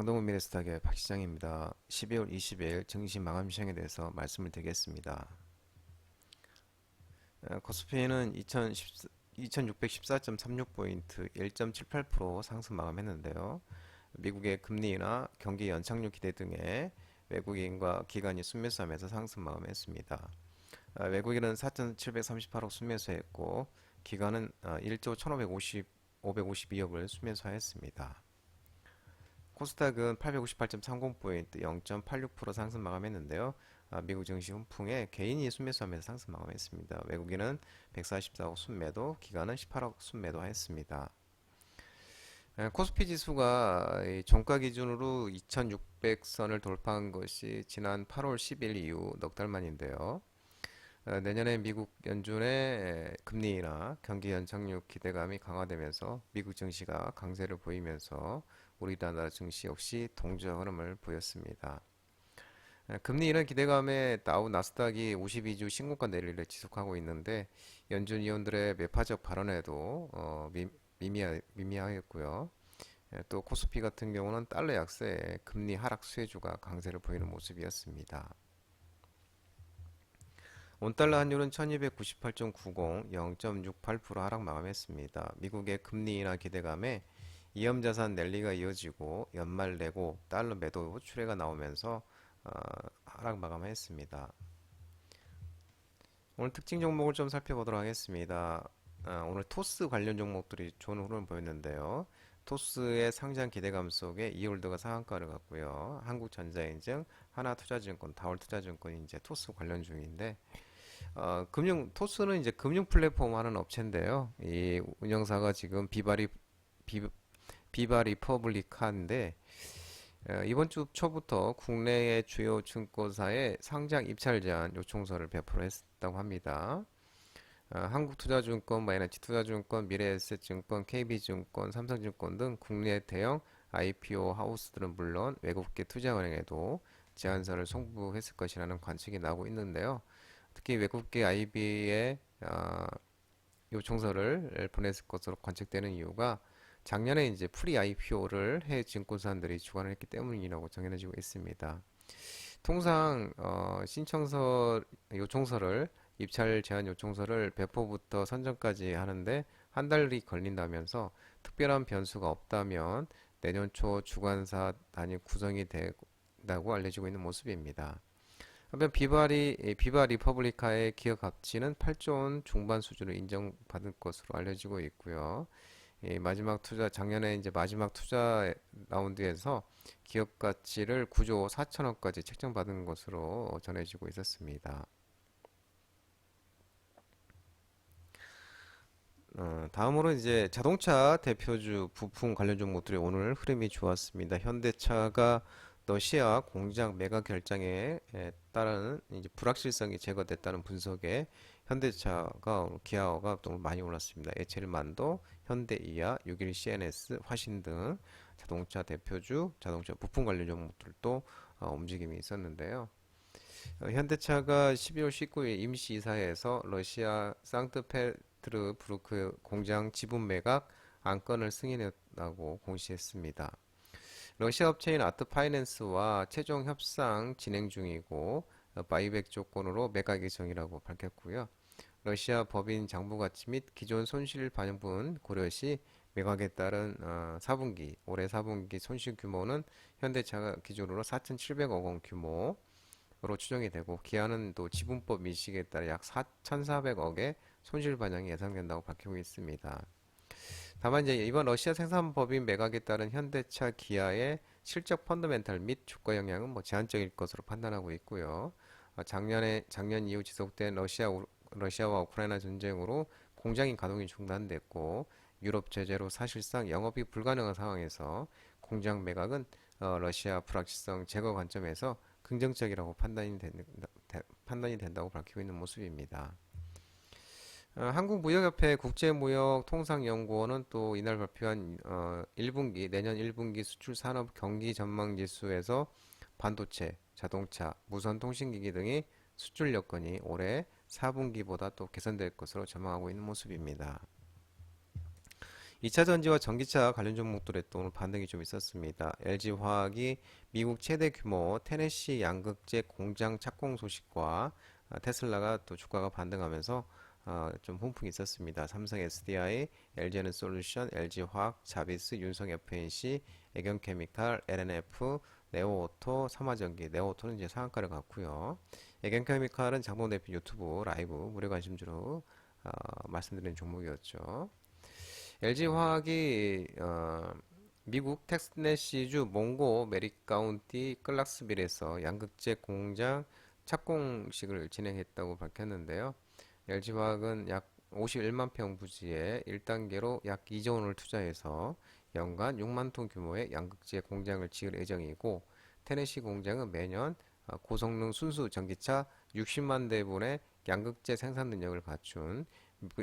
상동훈 미래스탁의 박 시장입니다. 12월 20일 증시 마감 시장에 대해서 말씀을 드리겠습니다. 코스피는 2614.36포인트 1.78% 상승 마감했는데요. 미국의 금리나 경기 연착륙 기대 등의 외국인과 기관이 순매수하면서 상승 마감했습니다. 외국인은 4,738억 순매수했고 기관은 1조 1,552억을 순매수하였습니다. 코스닥은 858.30포인트 0.86% 상승 마감했는데요. 미국 증시 훈풍에 개인이 순매수하면서 상승 마감했습니다. 외국인은 144억 순매도, 기관은 18억 순매도하였습니다. 코스피 지수가 종가 기준으로 2600선을 돌파한 것이 지난 8월 10일 이후 넉 달 만인데요. 내년에 미국 연준의 금리나 경기 연착륙 기대감이 강화되면서 미국 증시가 강세를 보이면서 우리나라 증시 역시 동조 흐름을 보였습니다. 금리 인하 기대감에 다우 나스닥이 52주 신고가 내리를 지속하고 있는데 연준 위원들의 매파적 발언에도 미미하였고요. 또 코스피 같은 경우는 달러 약세에 금리 하락 수혜주가 강세를 보이는 모습이었습니다. 원달러 환율은 1298.90, 0.68% 하락 마감했습니다. 미국의 금리 인하 기대감에 위험자산 랠리가 이어지고 연말 내고 달러 매도 출회가 나오면서 하락 마감했습니다. 오늘 특징 종목을 좀 살펴보도록 하겠습니다. 오늘 토스 관련 종목들이 좋은 흐름을 보였는데요. 토스의 상장 기대감 속에 이홀드가 상한가를 갔고요. 한국전자인증, 하나투자증권, 다올투자증권이 이제 토스 관련 중인데 토스는 이제 금융 플랫폼 하는 업체인데요. 이 운영사가 지금 비바 리퍼블리카인데 이번 주 초부터 국내의 주요 증권사에 상장 입찰 제한 요청서를 배포를 했다고 합니다. 한국투자증권, NH투자증권, 미래에셋증권, KB증권, 삼성증권 등 국내 대형 IPO 하우스들은 물론 외국계 투자은행에도 제안서를 송부했을 것이라는 관측이 나오고 있는데요. 특히 외국계 IB에 요청서를 보냈을 것으로 관측되는 이유가 작년에 이제 프리 IPO를 해외 증권사들이 주관을 했기 때문이라고 정해지고 있습니다. 통상 요청서를 입찰 제한 요청서를 배포부터 선정까지 하는데 한 달이 걸린다면서 특별한 변수가 없다면 내년 초 주관사 단위 구성이 된다고 알려지고 있는 모습입니다. 한편 비바 리퍼블리카의 기업 가치는 8조 원 중반 수준을 인정받을 것으로 알려지고 있고요. 작년에 이제 마지막 투자 라운드에서 기업 가치를 9조 4천억까지 책정받은 것으로 전해지고 있었습니다. 다음으로 이제 자동차 대표주 부품 관련 종목들이 오늘 흐름이 좋았습니다. 현대차가 러시아 공장 매각 결정에 따른 이제 불확실성이 제거됐다는 분석에 현대차가 기아가 또 많이 올랐습니다. 에첼만도, 현대이아, 61 CNS, 화신 등 자동차 대표주, 자동차 부품 관련 종목들도 움직임이 있었는데요. 현대차가 12월 19일 임시 이사회에서 러시아 상트페테르부르크 공장 지분 매각 안건을 승인했다고 공시했습니다. 러시아 업체인 아트파이낸스와 최종 협상 진행 중이고 바이백 조건으로 매각 예정이라고 밝혔고요. 러시아 법인 장부 가치 및 기존 손실 반영분 고려 시 매각에 따른 올해 4분기 손실 규모는 현대차가 기준으로 4,700억 원 규모로 추정이 되고 기아는 또 지분법 인식에 따라 약 4,400억의 손실 반영이 예상된다고 밝히고 있습니다. 다만 이제 이번 러시아 생산법인 매각에 따른 현대차 기아의 실적 펀더멘탈 및 주가 영향은 제한적일 것으로 판단하고 있고요. 작년 이후 지속된 러시아와 우크라이나 전쟁으로 공장이 가동이 중단됐고 유럽 제재로 사실상 영업이 불가능한 상황에서 공장 매각은 러시아 불확실성 제거 관점에서 긍정적이라고 판단이 된다고 밝히고 있는 모습입니다. 한국무역협회 국제무역통상연구원은 또 이날 발표한 내년 1분기 수출 산업 경기 전망 지수에서 반도체, 자동차, 무선 통신기기 등의 수출 여건이 올해 4분기보다 또 개선될 것으로 전망하고 있는 모습입니다. 2차 전지와 전기차 관련 종목들에 또 오늘 반등이 좀 있었습니다. LG화학이 미국 최대 규모 테네시 양극재 공장 착공 소식과 테슬라가 또 주가가 반등하면서 좀 훈풍이 있었습니다. 삼성 SDI, LG에너솔루션, LG화학, 자비스, 윤성 FNC, 애경케미칼, LNF, 네오오토, 삼화전기, 네오오토는 이제 상한가를 갔고요. 애경케미칼은 장봉 대표 유튜브 라이브 무료 관심주로 말씀드린 종목이었죠. LG화학이 미국 텍네시주 몽고 메리카운티 클락스빌에서 양극재 공장 착공식을 진행했다고 밝혔는데요. LG화학은 약 51만 평 부지에 1단계로 약 2조 원을 투자해서 연간 6만 톤 규모의 양극재 공장을 지을 예정이고 테네시 공장은 매년 고성능 순수 전기차 60만 대분의 양극재 생산 능력을 갖춘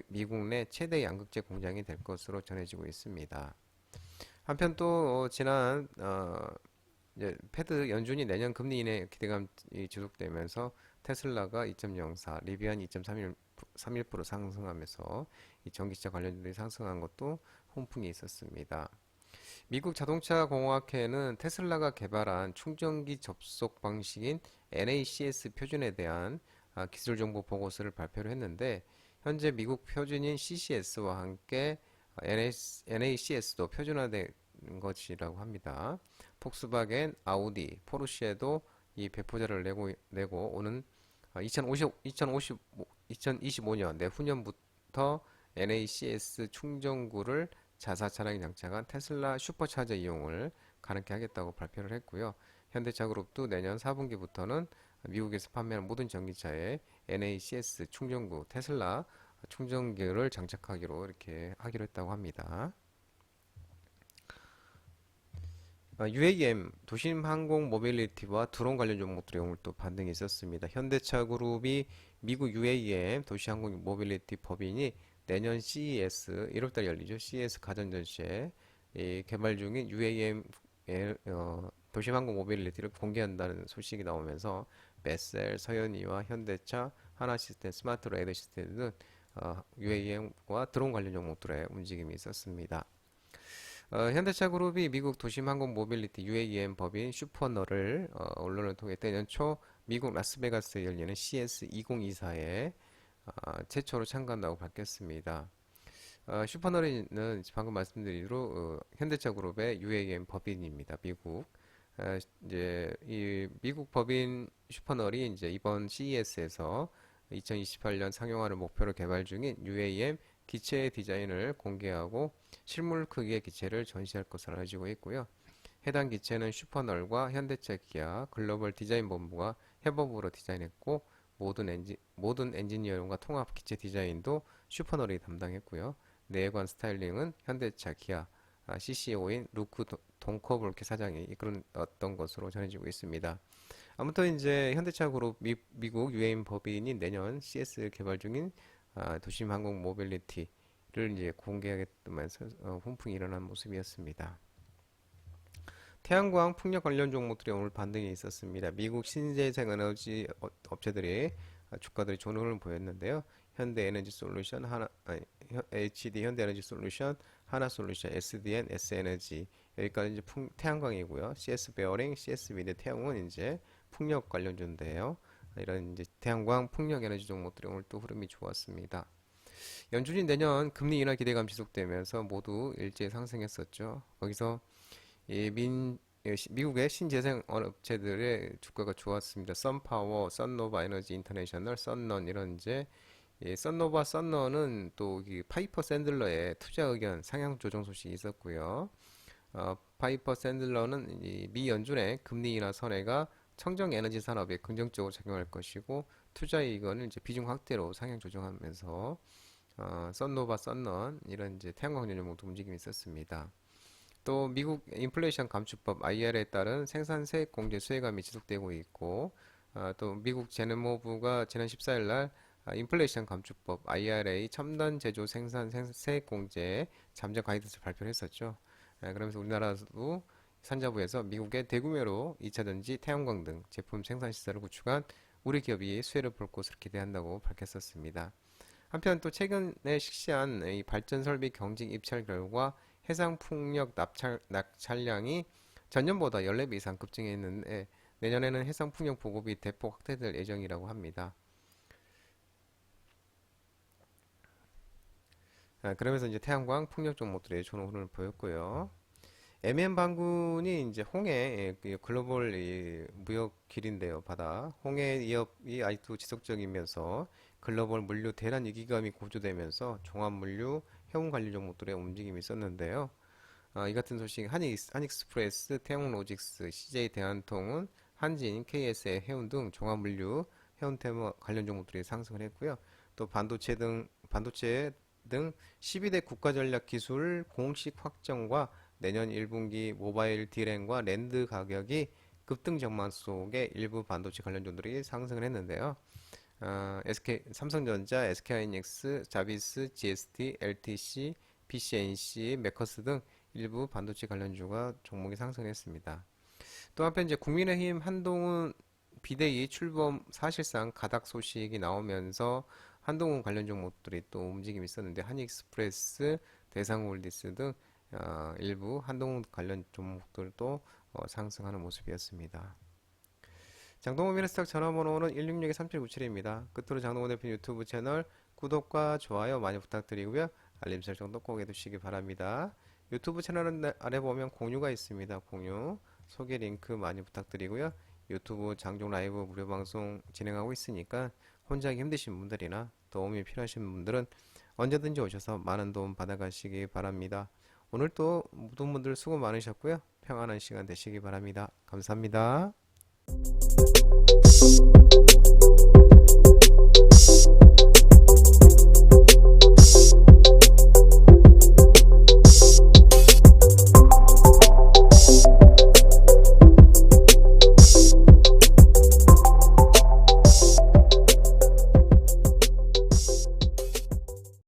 미국 내 최대 양극재 공장이 될 것으로 전해지고 있습니다. 한편 또 지난 이제 패드 연준이 내년 금리 인하 기대감이 지속되면서 테슬라가 2.04, 리비안 2.31% 상승하면서 이 전기차 관련주들이 상승한 것도 훈풍이 있었습니다. 미국 자동차 공학회는 테슬라가 개발한 충전기 접속 방식인 NACS 표준에 대한 기술 정보 보고서를 발표를 했는데 현재 미국 표준인 CCS와 함께 NACS도 표준화된 것이라고 합니다. 폭스바겐, 아우디, 포르쉐도 이 배포자를 내고 오는 2025년 내후년부터 NACS 충전구를 자사 차량에 장착한 테슬라 슈퍼차저 이용을 가능케 하겠다고 발표를 했고요. 현대차그룹도 내년 4분기부터는 미국에서 판매하는 모든 전기차에 NACS 충전구 테슬라 충전기를 장착하기로 이렇게 하기로 했다고 합니다. UAM 도심 항공 모빌리티와 드론 관련 종목들이 오늘 또 반등이 있었습니다. 현대차 그룹이 미국 UAM 도시 항공 모빌리티 법인이 내년 CES 1월달 열리죠. CES 가전전시에 개발 중인 UAM 도심 항공 모빌리티를 공개한다는 소식이 나오면서 메셀, 서현이와 현대차, 하나시스템, 스마트레이더 시스템 등 UAM과 드론 관련 종목들의 움직임이 있었습니다. 현대차그룹이 미국 도심항공 모빌리티 UAM 법인 슈퍼너를 언론을 통해 내년 초 미국 라스베가스에 열리는 CS 2024에 최초로 참가한다고 밝혔습니다. 슈퍼너는 방금 말씀드린 대로 현대차그룹의 UAM 법인입니다. 미국. 이제 이 미국 법인 슈퍼널이 이제 이번 CES에서 2028년 상용화를 목표로 개발 중인 UAM 기체의 디자인을 공개하고 실물 크기의 기체를 전시할 것으로 알려지고 있고요. 해당 기체는 슈퍼널과 현대차 기아 글로벌 디자인 본부가 협업으로 디자인했고 모든 엔지니어링과 통합 기체 디자인도 슈퍼널이 담당했고요. 내관 스타일링은 현대차 기아 CCO인 루크 동커블케 사장이 이끌었던 것으로 전해지고 있습니다. 아무튼 이제 현대차 그룹 미국 유해인 법인이 내년 CS 개발 중인 도심 항공 모빌리티를 이제 공개하겠다면서 훈풍이 일어난 모습이었습니다. 태양광 풍력 관련 종목들이 오늘 반등이 있었습니다. 미국 신재생 에너지 업체들이 주가들이 좋은 흐름을 보였는데요. 현대 에너지 솔루션, HD 현대 에너지 솔루션, 하나솔루션, SDN, S에너지 여기까지 이제 태양광이고요. CS 베어링, CS 미드 태양은 이제 풍력 관련주인데요. 이런 이제 태양광 풍력 에너지 종목들이 오늘 또 흐름이 좋았습니다. 연준이 내년 금리 인하 기대감 지속되면서 모두 일제히 상승했었죠. 거기서 미국의 신재생 업체들의 주가가 좋았습니다. 썬파워, 썬노바 에너지 인터내셔널, 썬넌 이런 이제 썬노바, 썬넌은 또 파이퍼 샌들러의 투자 의견 상향 조정 소식이 있었고요. 파이퍼 샌들러는 미 연준의 금리 인하 선회가 청정 에너지 산업에 긍정적으로 작용할 것이고 투자 이익은 이제 비중 확대로 상향 조정하면서 썬노바, 썬넌 이런 이제 태양광 종목도 움직임이 있었습니다. 또 미국 인플레이션 감축법 IR에 따른 생산 세액 공제 수혜감이 지속되고 있고 또 미국 재무부가 지난 14일 날 인플레이션 감축법 IRA 첨단 제조 생산 세액 공제 잠정 가이드를 발표를 했었죠. 그러면서 우리나라도 산자부에서 미국의 대규모로 2차전지, 태양광 등 제품 생산 시설을 구축한 우리 기업이 수혜를 볼 것으로 기대한다고 밝혔었습니다. 한편 또 최근에 실시한 이 발전 설비 경직 입찰 결과 해상 풍력 낙찰량이 전년보다 14배 이상 급증했는데 내년에는 해상 풍력 보급이 대폭 확대될 예정이라고 합니다. 그러면서 이제 태양광 풍력 종목들의 좋은 흐름을 보였고요. MM 반군이 이제 홍해 그 글로벌 이 무역 길인데요, 바다. 홍해 위협이 아직도 지속적이면서 글로벌 물류 대란 위기감이 고조되면서 종합 물류, 해운 관련 종목들의 움직임이 있었는데요. 이 같은 소식 한익스프레스, 태용로직스, CJ 대한통운, 한진, KSA 해운 등 종합 물류, 해운 테마 관련 종목들이 상승을 했고요. 또 반도체 등 12대 국가 전략 기술 공식 확정과 내년 1분기 모바일 디램과 랜드 가격이 급등 전망 속에 일부 반도체 관련주들이 상승을 했는데요. 삼성전자, SK하이닉스, 자비스, GST, LTC, PCNC, 메커스 등 일부 반도체 관련주가 종목이 상승했습니다. 또 한편 이제 국민의힘 한동훈 비대위 출범 사실상 가닥 소식이 나오면서 한동훈 관련 종목들이 또 움직임이 있었는데 한익스프레스, 대상홀디스 등 일부 한동훈 관련 종목들도 상승하는 모습이었습니다. 장동원 미래스탁 전화번호는 166-3797입니다. 끝으로 장동원 대표 유튜브 채널 구독과 좋아요 많이 부탁드리고요. 알림 설정도 꼭 해두시기 바랍니다. 유튜브 채널은 아래 보면 공유가 있습니다. 공유 소개 링크 많이 부탁드리고요. 유튜브 장종 라이브 무료 방송 진행하고 있으니까 혼자 하기 힘드신 분들이나 도움이 필요하신 분들은 언제든지 오셔서 많은 도움 받아가시기 바랍니다. 오늘도 모든 분들 수고 많으셨고요. 평안한 시간 되시기 바랍니다. 감사합니다.